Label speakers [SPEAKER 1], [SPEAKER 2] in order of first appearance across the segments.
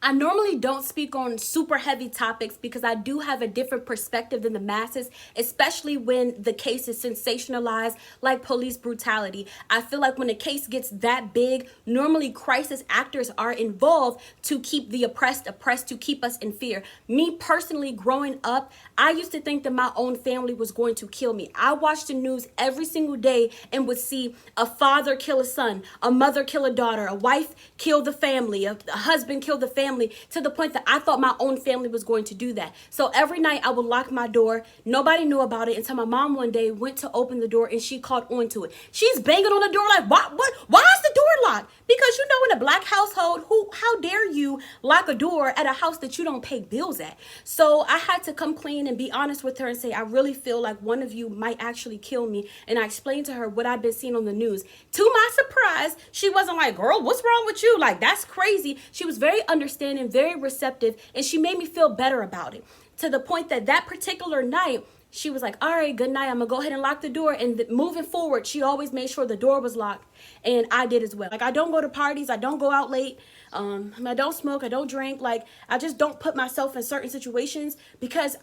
[SPEAKER 1] I normally don't speak on super heavy topics because I do have a different perspective than the masses, especially when the case is sensationalized, like police brutality. I feel like when a case gets that big, normally crisis actors are involved to keep the oppressed, to keep us in fear. Me personally, growing up, I used to think that my own family was going to kill me. I watched the news every single day and would see a father kill a son, a mother kill a daughter, a wife kill the family, a husband kill the family, to the point that I thought my own family was going to do that. So every night I would lock my door. Nobody knew about it until my mom one day went to open the door and she caught onto it. She's banging on the door like, why is the door locked? Because in a black household, how dare you lock a door at a house that you don't pay bills at? So I had to come clean and be honest with her and say, I really feel like one of you might actually kill me. And I explained to her what I've been seeing on the news. To my surprise, she wasn't like, girl, what's wrong with you? Like, that's crazy. She was very understanding, very receptive, and she made me feel better about it, to the point that that particular night, she was like, all right, good night. I'm going to go ahead and lock the door. And moving forward, she always made sure the door was locked. And I did as well. Like, I don't go to parties. I don't go out late. I don't smoke. I don't drink. Like, I just don't put myself in certain situations because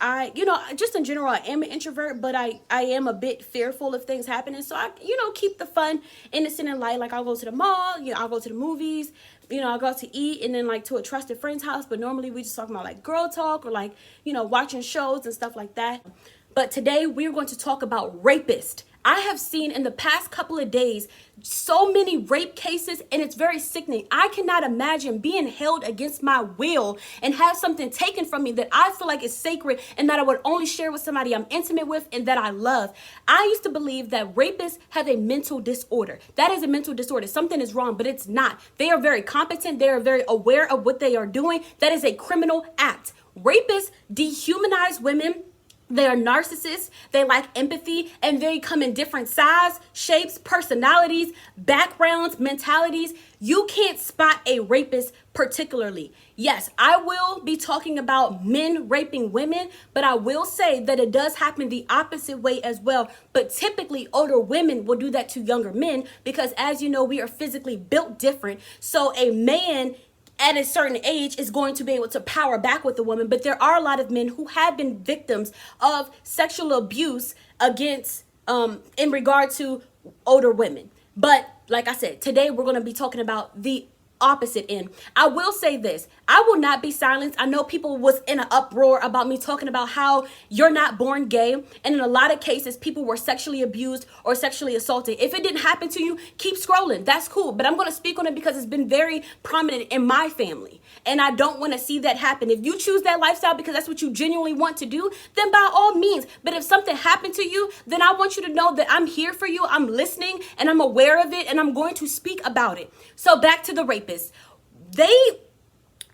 [SPEAKER 1] just in general, I am an introvert, but I am a bit fearful of things happening. So I, keep the fun innocent and light. Like, I'll go to the mall, I'll go to the movies, I'll go out to eat and then like to a trusted friend's house. But normally we just talking about like girl talk or like, watching shows and stuff like that. But today we're going to talk about rapists. I have seen in the past couple of days so many rape cases, and it's very sickening. I cannot imagine being held against my will and have something taken from me that I feel like is sacred and that I would only share with somebody I'm intimate with and that I love. I used to believe that rapists have a mental disorder. That is a mental disorder. Something is wrong, but it's not. They are very competent. They are very aware of what they are doing. That is a criminal act. Rapists dehumanize women. They are narcissists, they lack empathy, and they come in different size, shapes, personalities, backgrounds, mentalities. You can't spot a rapist particularly. Yes, I will be talking about men raping women, but I will say that it does happen the opposite way as well. But typically, older women will do that to younger men because, as you know, we are physically built different. So a man at a certain age is going to be able to power back with a woman. But there are a lot of men who have been victims of sexual abuse against in regard to older women. But like I said, today we're going to be talking about the opposite end. I will say this, I will not be silenced. I know people was in an uproar about me talking about how you're not born gay, and in a lot of cases people were sexually abused or sexually assaulted. If it didn't happen to you, keep scrolling, that's cool, but I'm going to speak on it because it's been very prominent in my family and I don't want to see that happen. If you choose that lifestyle because that's what you genuinely want to do, then by all means. But if something happened to you, then I want you to know that I'm here for you, I'm listening, and I'm aware of it, and I'm going to speak about it. So back to the rapists.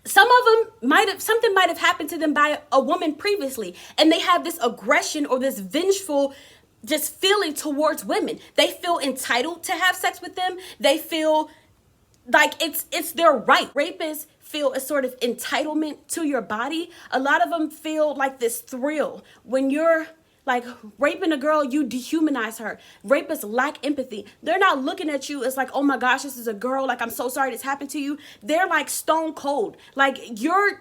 [SPEAKER 1] Some of them something might have happened to them by a woman previously, and they have this aggression or this vengeful just feeling towards women. They feel entitled to have sex with them. They feel like it's their right. Rapists feel a sort of entitlement to your body. A lot of them feel like this thrill when you're like raping a girl, you dehumanize her. Rapists lack empathy. They're not looking at you as like, oh my gosh, this is a girl. Like, I'm so sorry this happened to you. They're like stone cold. Like you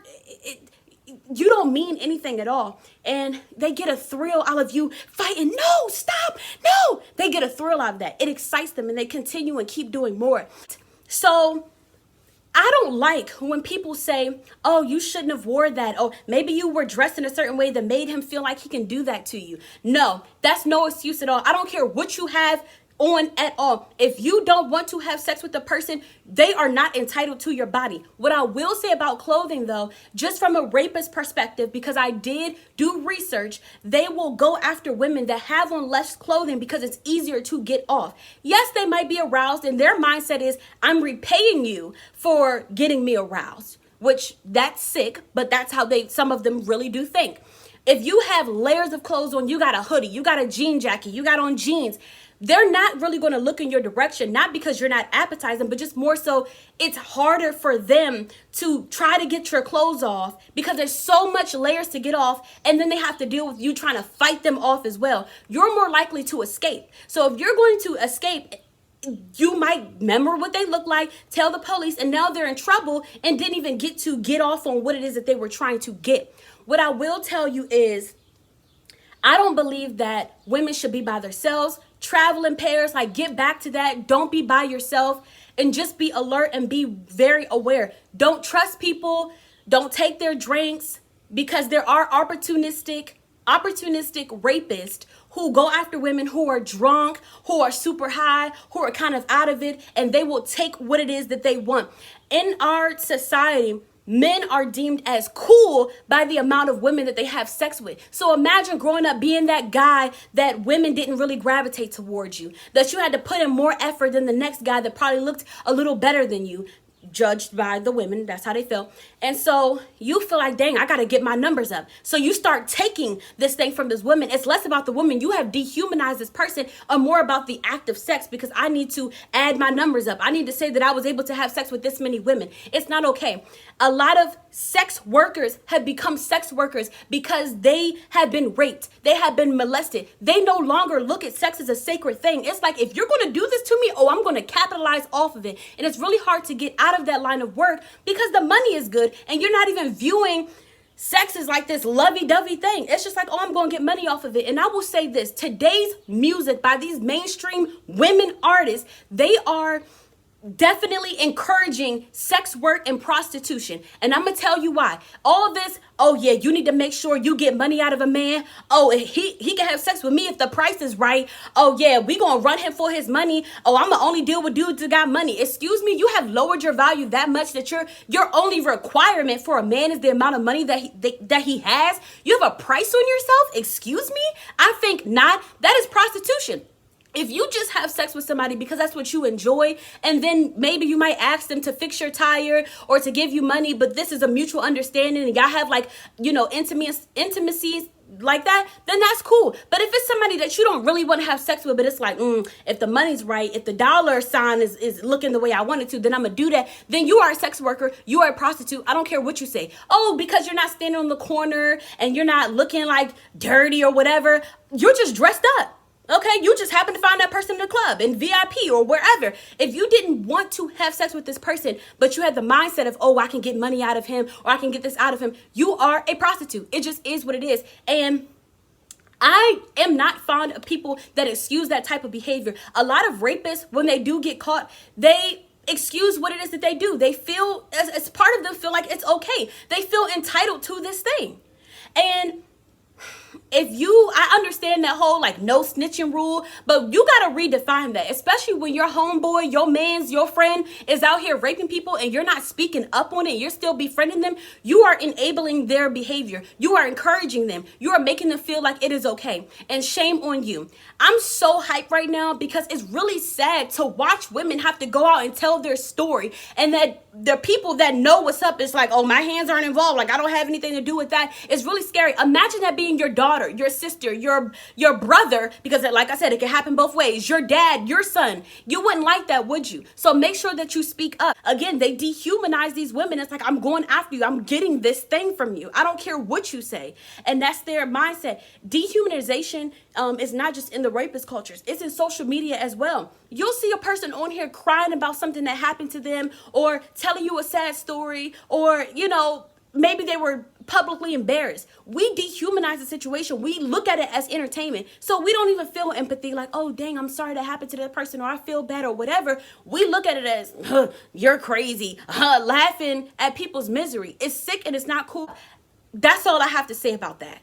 [SPEAKER 1] don't mean anything at all. And they get a thrill out of you fighting. No, stop. No. They get a thrill out of that. It excites them and they continue and keep doing more. So I don't like when people say, oh, you shouldn't have wore that. Oh, maybe you were dressed in a certain way that made him feel like he can do that to you. No, that's no excuse at all. I don't care what you have on at all. If you don't want to have sex with the person, they are not entitled to your body. What I will say about clothing though, just from a rapist perspective, because I did do research, they will go after women that have on less clothing because it's easier to get off. Yes, they might be aroused and their mindset is, I'm repaying you for getting me aroused, which that's sick, but that's how some of them really do think. If you have layers of clothes on, you got a hoodie, you got a jean jacket, you got on jeans, they're not really going to look in your direction, not because you're not appetizing, but just more so it's harder for them to try to get your clothes off because there's so much layers to get off, and then they have to deal with you trying to fight them off as well. You're more likely to escape. So if you're going to escape, you might remember what they look like, tell the police, and now they're in trouble and didn't even get off on what it is that they were trying to get. What I will tell you is, I don't believe that women should be by themselves, travel in pairs. Like, get back to that. Don't be by yourself, and just be alert and be very aware. Don't trust people. Don't take their drinks, because there are opportunistic rapists who go after women who are drunk, who are super high, who are kind of out of it, and they will take what it is that they want. In our society, men are deemed as cool by the amount of women that they have sex with. So imagine growing up being that guy that women didn't really gravitate towards you, that you had to put in more effort than the next guy that probably looked a little better than you, judged by the women. That's how they feel. And so you feel like, dang, I got to get my numbers up. So you start taking this thing from this woman. It's less about the woman. You have dehumanized this person, or more about the act of sex, because I need to add my numbers up. I need to say that I was able to have sex with this many women. It's not okay. A lot of sex workers have become sex workers because they have been raped. They have been molested. They no longer look at sex as a sacred thing. It's like, if you're going to do this to me, oh, I'm going to capitalize off of it. And it's really hard to get out of that line of work because the money is good and you're not even viewing sex is like this lovey-dovey thing. It's just like, oh, I'm going to get money off of it. And I will say this, today's music by these mainstream women artists, they are definitely encouraging sex work and prostitution. And I'm gonna tell you why. All this, oh yeah, you need to make sure you get money out of a man. Oh, he can have sex with me if the price is right. Oh yeah, we gonna run him for his money. Oh, I'm gonna only deal with dudes that got money. Excuse me, you have lowered your value that much that your only requirement for a man is the amount of money that he has. You have a price on yourself? Excuse me? I think not. That is prostitution. If you just have sex with somebody because that's what you enjoy, and then maybe you might ask them to fix your tire or to give you money, but this is a mutual understanding and y'all have like, intimacies like that, then that's cool. But if it's somebody that you don't really want to have sex with, but it's like, if the money's right, if the dollar sign is looking the way I want it to, then I'm going to do that. Then you are a sex worker. You are a prostitute. I don't care what you say. Oh, because you're not standing on the corner and you're not looking like dirty or whatever. You're just dressed up. Okay, you just happen to find that person in the club, in VIP or wherever. If you didn't want to have sex with this person, but you had the mindset of, oh, I can get money out of him or I can get this out of him, you are a prostitute. It just is what it is. And I am not fond of people that excuse that type of behavior. A lot of rapists, when they do get caught, they excuse what it is that they do. They feel, as part of them, feel like it's okay. They feel entitled to this thing. And I understand that whole like no snitching rule, but you got to redefine that, especially when your homeboy, your friend is out here raping people and you're not speaking up on it. You're still befriending them. You are enabling their behavior. You are encouraging them. You are making them feel like it is okay. And shame on you. I'm so hyped right now because it's really sad to watch women have to go out and tell their story, and that the people that know what's up is like, oh, my hands aren't involved. Like, I don't have anything to do with that. It's really scary. Imagine that being your daughter, your sister, your brother, because like I said, it can happen both ways. Your dad, your son. You wouldn't like that, would you? So make sure that you speak up. Again, they dehumanize these women. It's like, I'm going after you. I'm getting this thing from you. I don't care what you say. And that's their mindset. Dehumanization is not just in the rapist cultures. It's in social media as well. You'll see a person on here crying about something that happened to them, or telling you a sad story, or, maybe they were publicly embarrassed. We dehumanize the situation. We look at it as entertainment. So we don't even feel empathy like, oh, dang, I'm sorry that happened to that person, or I feel bad or whatever. We look at it as, you're crazy, laughing at people's misery. It's sick and it's not cool. That's all I have to say about that.